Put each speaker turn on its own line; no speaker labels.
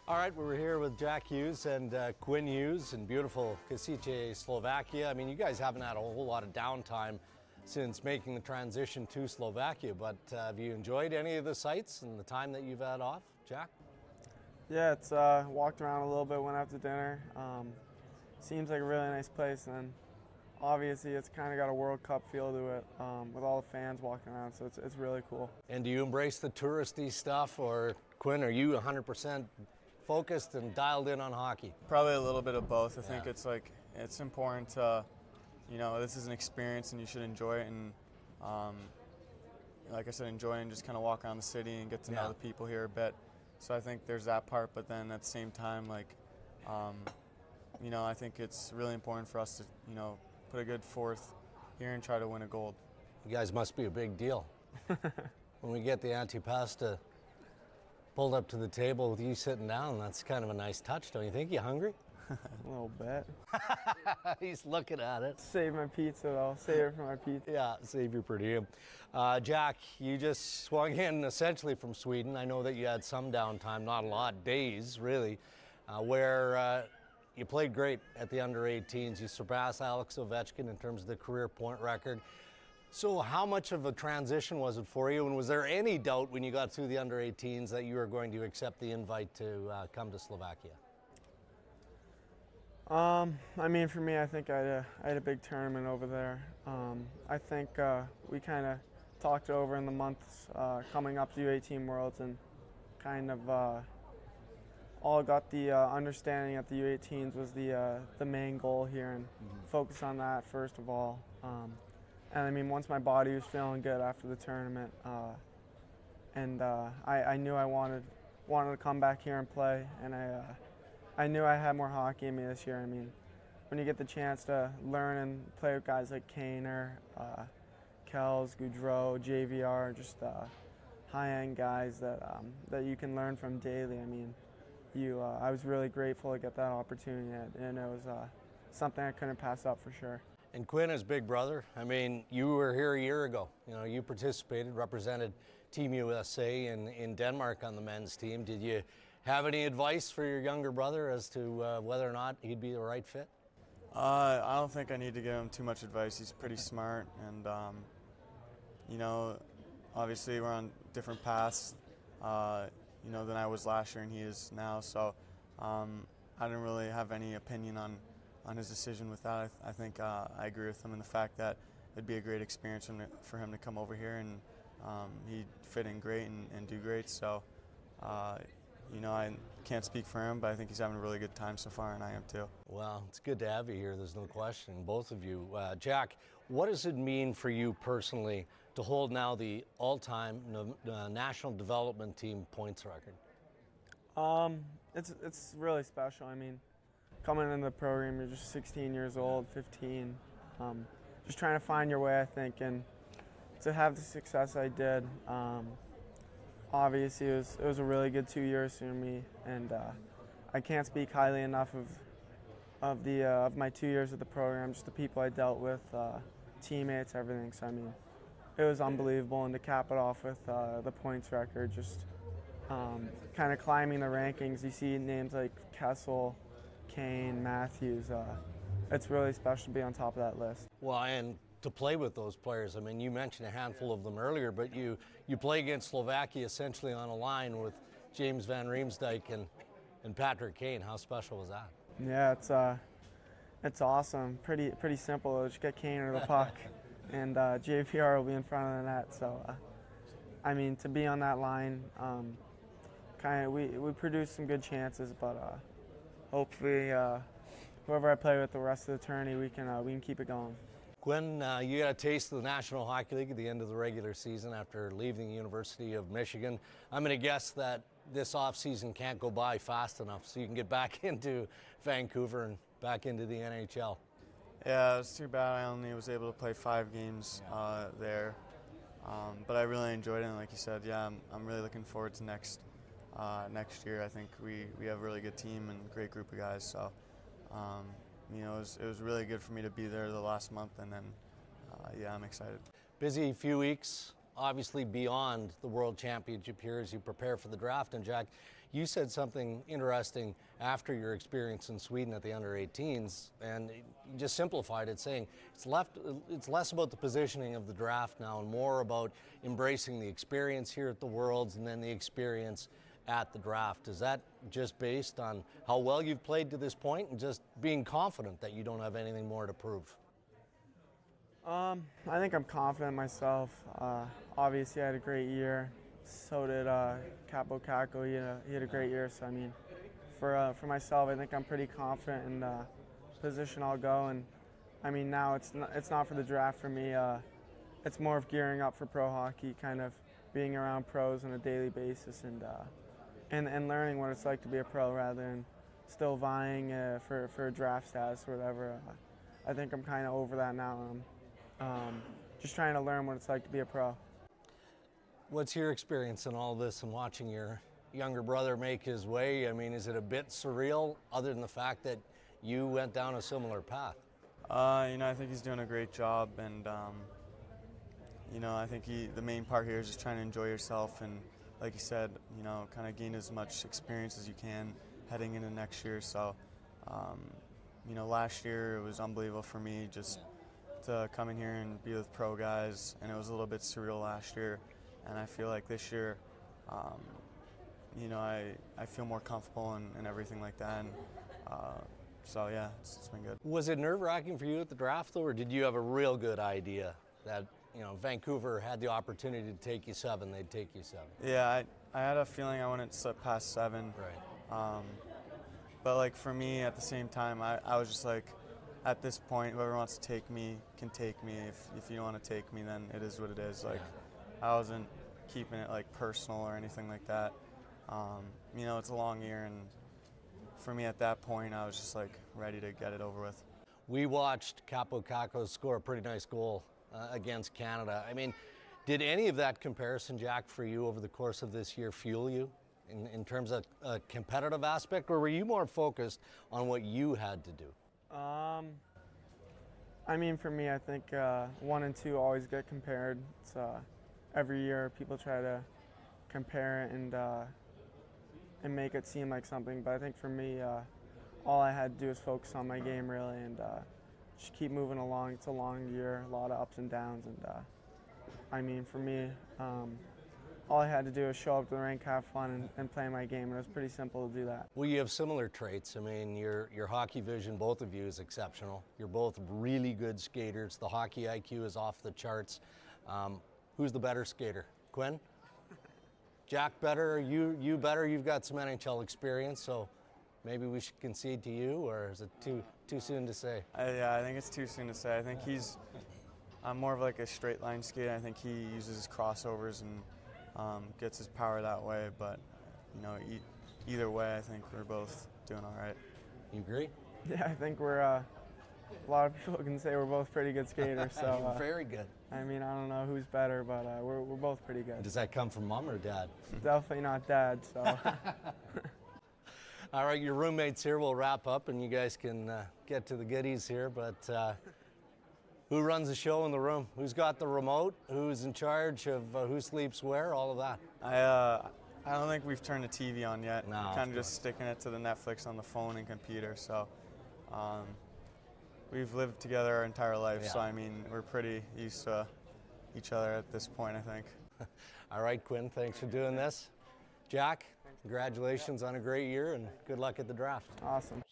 All right, we were here with Jack Hughes and Quinn Hughes in beautiful Kosice, Slovakia. I mean, you guys haven't had a whole lot of downtime since making the transition to Slovakia, but have you enjoyed any of the sights and the time that you've had off, Jack?
Yeah, it's walked around a little bit, went out to dinner. Seems like a really nice place, and obviously it's kind of got a World Cup feel to it with all the fans walking around, so it's really cool. And
do you embrace the touristy stuff, or Quinn, are you 100% focused and dialed in on hockey?
Probably a little bit of both. I think it's important to, this is an experience and you should enjoy it, and like I said, enjoy and just kind of walk around the city and get to know the people here a bit. So I think there's that part, but then at the same time, I think it's really important for us to, put a good fourth here and try to win a gold.
You guys must be a big deal. When we get the antipasta pulled up to the table with you sitting down, that's kind of a nice touch, don't you think? You hungry?
A little bit.
He's looking at it.
Save my pizza though, save it for my pizza.
Yeah, save your per diem. Jack, you just swung in essentially from Sweden. I know that you had some downtime, not a lot, days really, where you played great at the under-18s. You surpassed Alex Ovechkin in terms of the career point record. So how much of a transition was it for you, and was there any doubt when you got through the under-18s that you were going to accept the invite to come to Slovakia?
I mean, for me, I think I had a big tournament over there. I think we kind of talked over in the months coming up to U18 Worlds, and kind of all got the understanding that the U18s was the main goal here, and focus on that first of all. And I mean, once my body was feeling good after the tournament, and I knew I wanted to come back here and play, and I knew I had more hockey in me this year. I mean, when you get the chance to learn and play with guys like Kaner, Kells, Goudreau, JVR, just high-end guys that you can learn from daily. I mean, I was really grateful to get that opportunity, and it was something I couldn't pass up for sure.
And Quinn is big brother. I mean, you were here a year ago. You participated, represented Team USA in Denmark on the men's team. Did you have any advice for your younger brother as to whether or not he'd be the right fit?
I don't think I need to give him too much advice. He's pretty smart, and obviously we're on different paths, than I was last year and he is now. So I didn't really have any opinion on his decision with that. I think I agree with him in the fact that it'd be a great experience for him to come over here, and he'd fit in great and do great. So, I can't speak for him, but I think he's having a really good time so far, and I am too.
Well, it's good to have you here. There's no question, both of you. Jack, what does it mean for you personally to hold now the all-time National Development Team points record?
It's really special. I mean, coming in the program, you're just 16 years old, 15, just trying to find your way, I think, and to have the success I did, obviously it was a really good 2 years for me, and I can't speak highly enough of my 2 years of the program, just the people I dealt with, teammates, everything. So I mean, it was unbelievable, and to cap it off with the points record, just kind of climbing the rankings. You see names like Kessel, Kane, Matthews. It's really special to be on top of that list.
Well, and to play with those players, I mean, you mentioned a handful of them earlier, but you play against Slovakia essentially on a line with James Van Riemsdyk and Patrick Kane. How special was that?
Yeah, it's awesome. Pretty simple. Just get Kane or the puck, and JVR will be in front of the net. So, I mean, to be on that line, we produced some good chances, but hopefully, whoever I play with the rest of the tourney, we can keep it going.
Quinn, you got a taste of the National Hockey League at the end of the regular season after leaving the University of Michigan. I'm going to guess that this offseason can't go by fast enough so you can get back into Vancouver and back into the NHL.
Yeah, it was too bad I only was able to play 5 games there, but I really enjoyed it, and like you said, yeah, I'm really looking forward to next year. I think we have a really good team and great group of guys, so it was really good for me to be there the last month, and then yeah, I'm excited.
Busy few weeks, obviously beyond the World Championship here as you prepare for the draft. And Jack, you said something interesting after your experience in Sweden at the under-18s, and you just simplified it, saying it's less about the positioning of the draft now and more about embracing the experience here at the Worlds and then the experience at the draft. Is that just based on how well you've played to this point and just being confident that you don't have anything more to prove?
I think I'm confident in myself. Obviously, I had a great year. So did Capo Caco. He had a great year. So I mean, for myself, I think I'm pretty confident in the position I'll go. And I mean, now it's not for the draft for me. It's more of gearing up for pro hockey, kind of being around pros on a daily basis, and learning what it's like to be a pro rather than still vying for draft status or whatever. I think I'm kind of over that now. Just trying to learn what it's like to be a pro.
What's your experience in all this and watching your younger brother make his way? I mean, is it a bit surreal other than the fact that you went down a similar path?
I think he's doing a great job, and I think the main part here is just trying to enjoy yourself and, like you said, kind of gain as much experience as you can heading into next year. So, last year it was unbelievable for me just to come in here and be with pro guys, and it was a little bit surreal last year. And I feel like this year, I feel more comfortable and everything like that. And so yeah, it's been good.
Was it nerve-wracking for you at the draft, though, or did you have a real good idea that Vancouver had the opportunity to take you 7, they'd take you 7?
Yeah, I had a feeling I wouldn't slip past 7.
Right.
But like for me, at the same time, I was just like, at this point, whoever wants to take me can take me. If you don't want to take me, then it is what it is. Like, I wasn't keeping it like personal or anything like that. It's a long year, and for me at that point, I was just like ready to get it over with.
We watched Capo Caco score a pretty nice goal against Canada. I mean, did any of that comparison, Jack, for you over the course of this year fuel you in terms of a competitive aspect, or were you more focused on what you had to do?
I mean, for me, I think 1 and 2 always get compared. It's every year people try to compare it and make it seem like something. But I think for me, all I had to do was focus on my game really and just keep moving along. It's a long year, a lot of ups and downs, and I mean, for me, all I had to do was show up to the rink, have fun, and play my game. And it was pretty simple to do that.
Well, you have similar traits. I mean, your hockey vision, both of you, is exceptional. You're both really good skaters. The hockey IQ is off the charts. Who's the better skater? Quinn? Jack better? Or you better? You've got some NHL experience, so maybe we should concede to you, or is it too soon to say?
Yeah, I think it's too soon to say. I think I'm more of like a straight line skater. I think he uses his crossovers and gets his power that way, but either way, I think we're both doing all right.
You agree?
Yeah, I think we're a lot of people can say we're both pretty good skaters. So
very good.
I mean, I don't know who's better, but we're both pretty good.
Does that come from mom or dad?
Definitely not dad. So.
All right, your roommates here will wrap up, and you guys can get to the goodies here. But who runs the show in the room? Who's got the remote? Who's in charge of who sleeps where? All of that.
I don't think we've turned the TV on yet.
No,
kind of just sticking it to the Netflix on the phone and computer. So we've lived together our entire life.
Yeah.
So I mean, we're pretty used to each other at this point, I think.
All right, Quinn, thanks for doing this. Jack, congratulations on a great year and good luck at the draft.
Awesome.